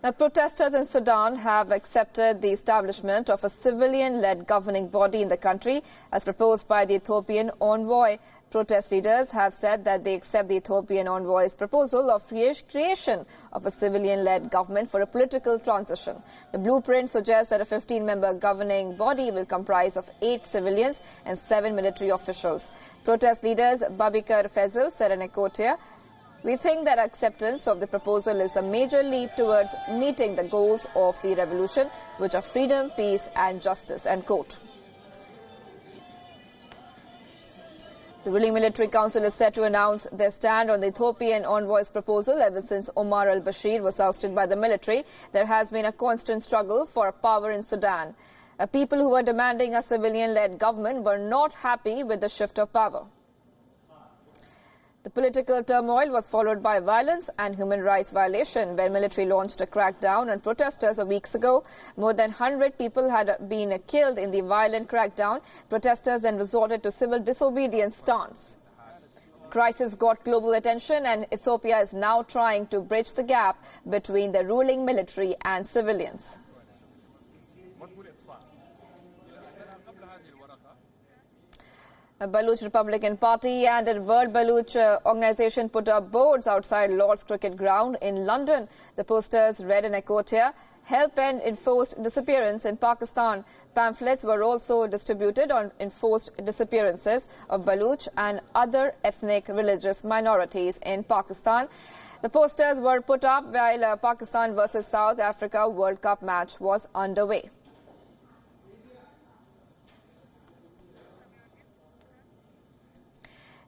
Now, protesters in Sudan have accepted the establishment of a civilian-led governing body in the country as proposed by the Ethiopian envoy. Protest leaders have said that they accept the Ethiopian envoy's proposal of creation of a civilian-led government for a political transition. The blueprint suggests that a 15-member governing body will comprise of 8 civilians and 7 military officials. Protest leaders Babikar Fezil said in Ethiopia, "We think that acceptance of the proposal is a major leap towards meeting the goals of the revolution, which are freedom, peace and justice." End quote. The ruling military council is set to announce their stand on the Ethiopian envoy's proposal. Ever since Omar al-Bashir was ousted by the military, there has been a constant struggle for power in Sudan. People who were demanding a civilian-led government were not happy with the shift of power. The political turmoil was followed by violence and human rights violation when military launched a crackdown on protesters a week ago. More than 100 people had been killed in the violent crackdown. Protesters then resorted to civil disobedience stance. Crisis got global attention and Ethiopia is now trying to bridge the gap between the ruling military and civilians. The Baluch Republican Party and the World Baluch Organization put up boards outside Lord's Cricket Ground in London. The posters read in Ethiopia, "Help End Enforced Disappearance in Pakistan." Pamphlets were also distributed on enforced disappearances of Baluch and other ethnic religious minorities in Pakistan. The posters were put up while Pakistan versus South Africa World Cup match was underway.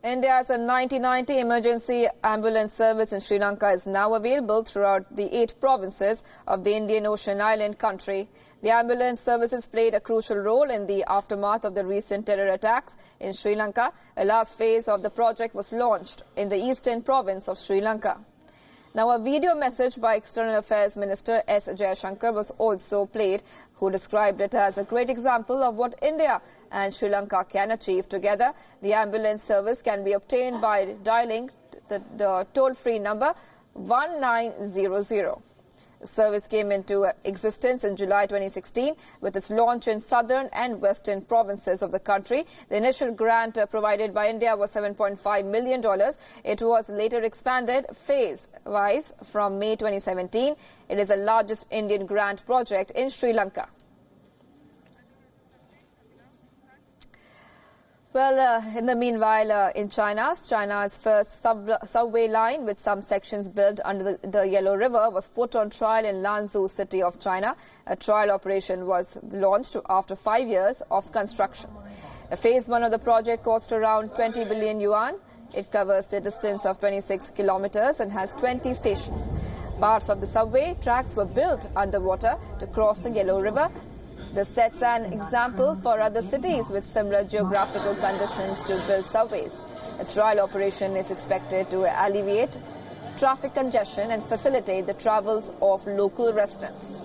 India's 1990 emergency ambulance service in Sri Lanka is now available throughout the 8 provinces of the Indian Ocean island country. The ambulance services played a crucial role in the aftermath of the recent terror attacks in Sri Lanka. A last phase of the project was launched in the eastern province of Sri Lanka. Now, a video message by External Affairs Minister S. Jaishankar was also played, who described it as a great example of what India and Sri Lanka can achieve together. The ambulance service can be obtained by dialing the toll-free number 1900. The service came into existence in July 2016 with its launch in southern and western provinces of the country. The initial grant provided by India was $7.5 million. It was later expanded phase-wise from May 2017. It is the largest Indian grant project in Sri Lanka. Well, in the meanwhile, in China's first subway line with some sections built under the Yellow River was put on trial in Lanzhou city of China. A trial operation was launched after 5 years of construction. Phase 1 of the project cost around 20 billion yuan. It covers the distance of 26 kilometers and has 20 stations. Parts of the subway tracks were built underwater to cross the Yellow River. This sets an example for other cities with similar geographical conditions to build subways. A trial operation is expected to alleviate traffic congestion and facilitate the travels of local residents.